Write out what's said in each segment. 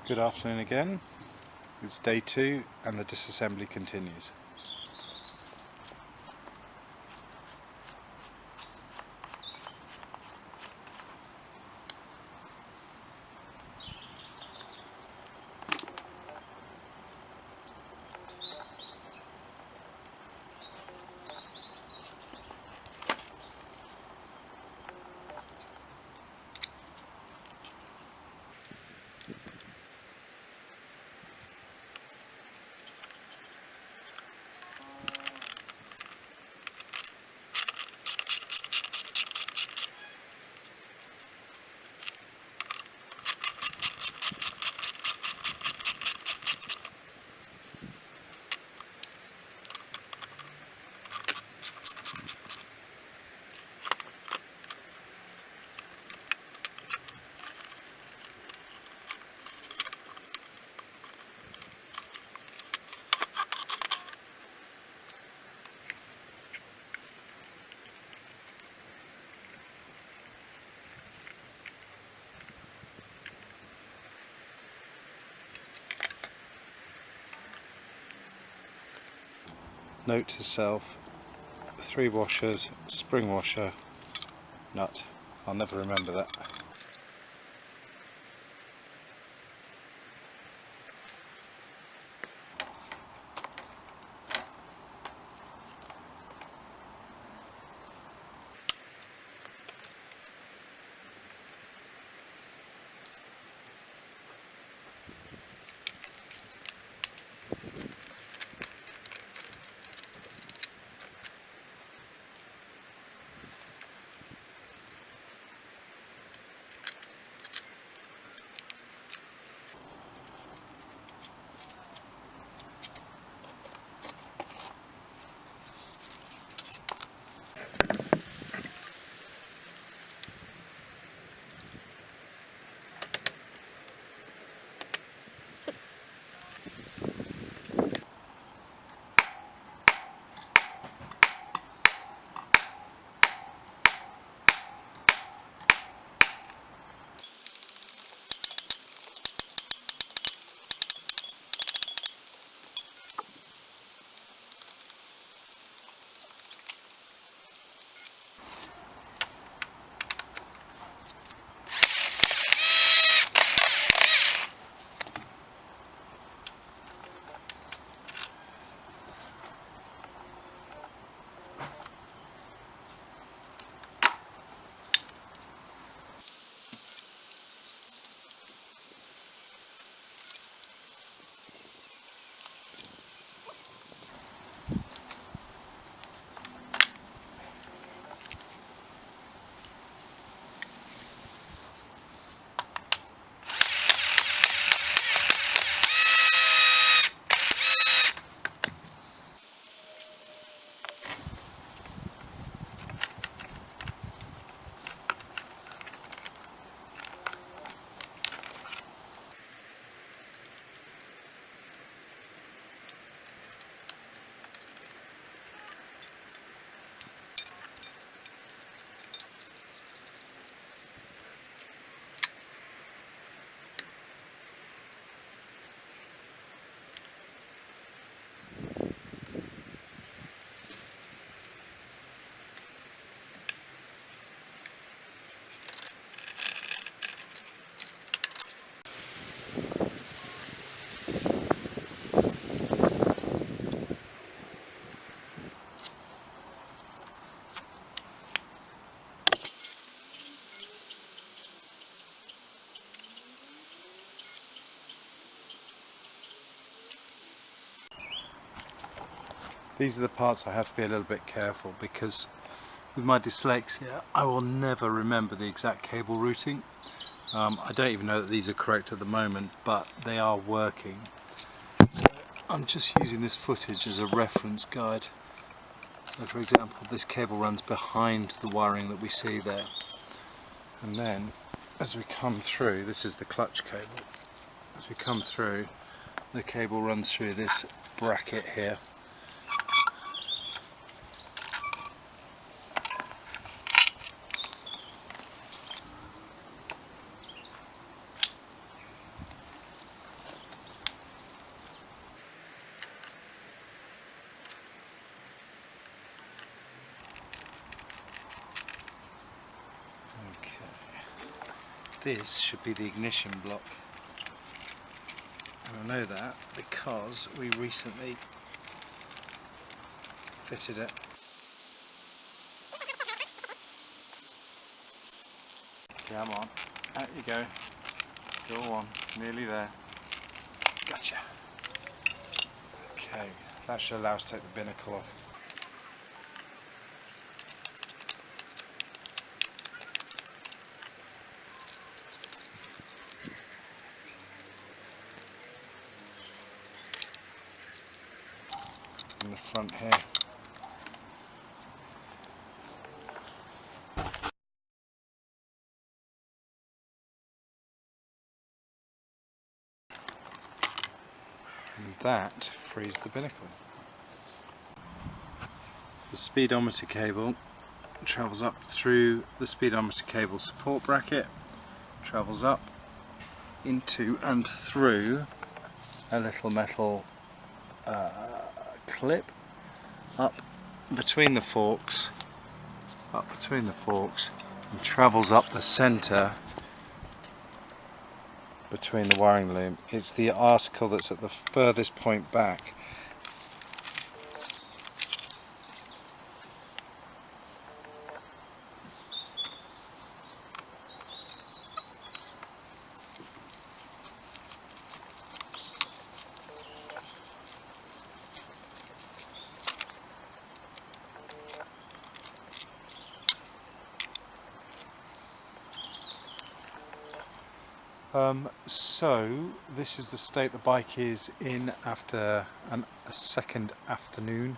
Good afternoon again. It's day 2 and the disassembly continues. Note to self, 3 washers, spring washer, nut. I'll never remember that. These are the parts I have to be a little bit careful because with my dyslexia I will never remember the exact cable routing. I don't even know that these are correct at the moment, but they are working. So I'm just using this footage as a reference guide. So for example, this cable runs behind the wiring that we see there. And then as we come through, this is the clutch cable. As we come through, the cable runs through this bracket here. this should be the ignition block. And I know that because we recently fitted it. Come on, out you go. Go on, nearly there. Gotcha. Okay, that should allow us to take the binnacle off. In the front here. And that frees the binnacle. The speedometer cable travels up through the speedometer cable support bracket, travels up into and through a little metal clip up between the forks, and travels up the centre between the wiring loom. It's the article that's at the furthest point back. So this is the state the bike is in after a second afternoon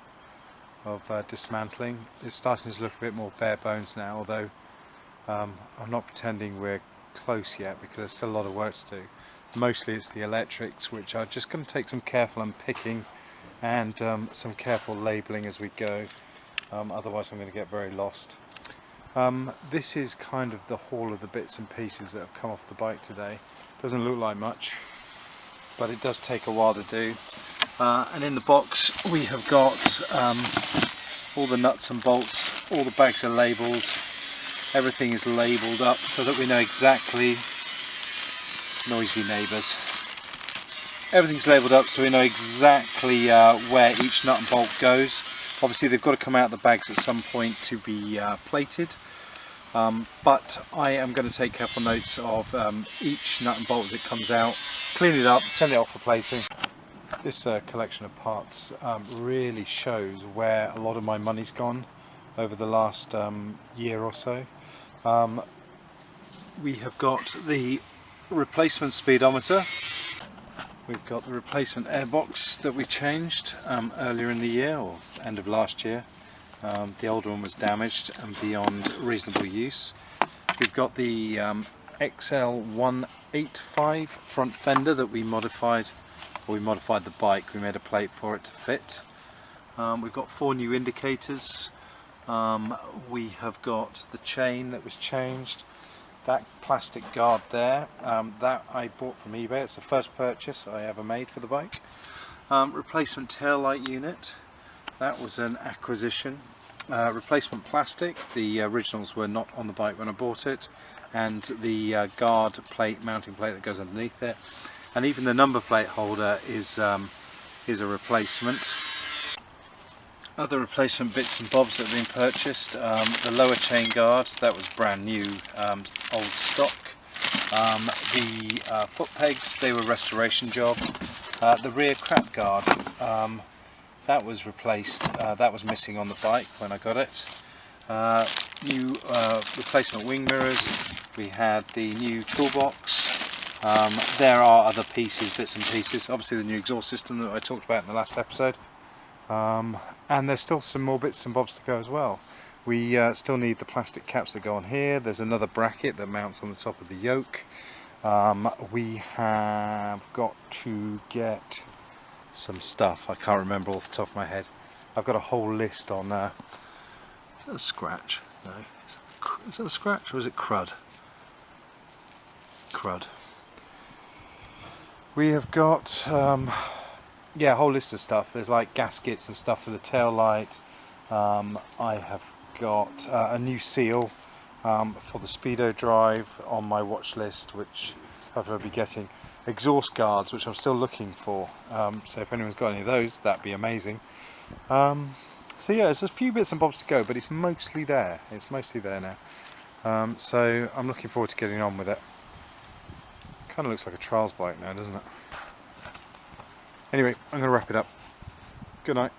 of dismantling. It's starting to look a bit more bare bones now, although I'm not pretending we're close yet because there's still a lot of work to do. Mostly it's the electrics, which are just going to take some careful unpicking and some careful labelling as we go, otherwise I'm going to get very lost. This is kind of the haul of the bits and pieces that have come off the bike today. Doesn't look like much, but it does take a while to do. And in the box we have got all the nuts and bolts, all the bags are labelled, everything is labelled up so that we know exactly, noisy neighbours, everything's labelled up so we know exactly where each nut and bolt goes. Obviously they've got to come out of the bags at some point to be plated. But I am going to take careful notes of each nut and bolt as it comes out, clean it up, send it off for plating. This collection of parts really shows where a lot of my money's gone over the last year or so. We have got the replacement speedometer, we've got the replacement airbox that we changed earlier in the year, or end of last year. The old one was damaged and beyond reasonable use. We've got the XL250s front fender that we modified, or we modified the bike, we made a plate for it to fit. We've got 4 new indicators. We have got the chain that was changed, that plastic guard there, that I bought from eBay. It's the first purchase I ever made for the bike. Replacement tail light unit, that was an acquisition. Replacement plastic, the originals were not on the bike when I bought it, and the guard plate, mounting plate that goes underneath it, and even the number plate holder is a replacement. Other replacement bits and bobs that have been purchased, the lower chain guard, that was brand new, old stock. The foot pegs, they were restoration job. The rear crap guard, that was replaced, that was missing on the bike when I got it. New replacement wing mirrors, we had the new toolbox, there are other pieces, bits and pieces, obviously the new exhaust system that I talked about in the last episode, and there's still some more bits and bobs to go as well. We still need the plastic caps that go on here, there's another bracket that mounts on the top of the yoke, we have got to get some stuff, I can't remember off the top of my head. I've got a whole list on, is that a scratch? No. Is that a scratch or is it crud? Crud. We have got, yeah, a whole list of stuff. There's like gaskets and stuff for the tail light. I have got a new seal for the speedo drive on my watch list, which hopefully I'll be getting. Exhaust guards, which I'm still looking for, so if anyone's got any of those, that'd be amazing. So yeah, there's a few bits and bobs to go, but it's mostly there. It's mostly there now. So I'm looking forward to getting on with it. Kind of looks like a trials bike now, doesn't it? Anyway, I'm going to wrap it up. Good night.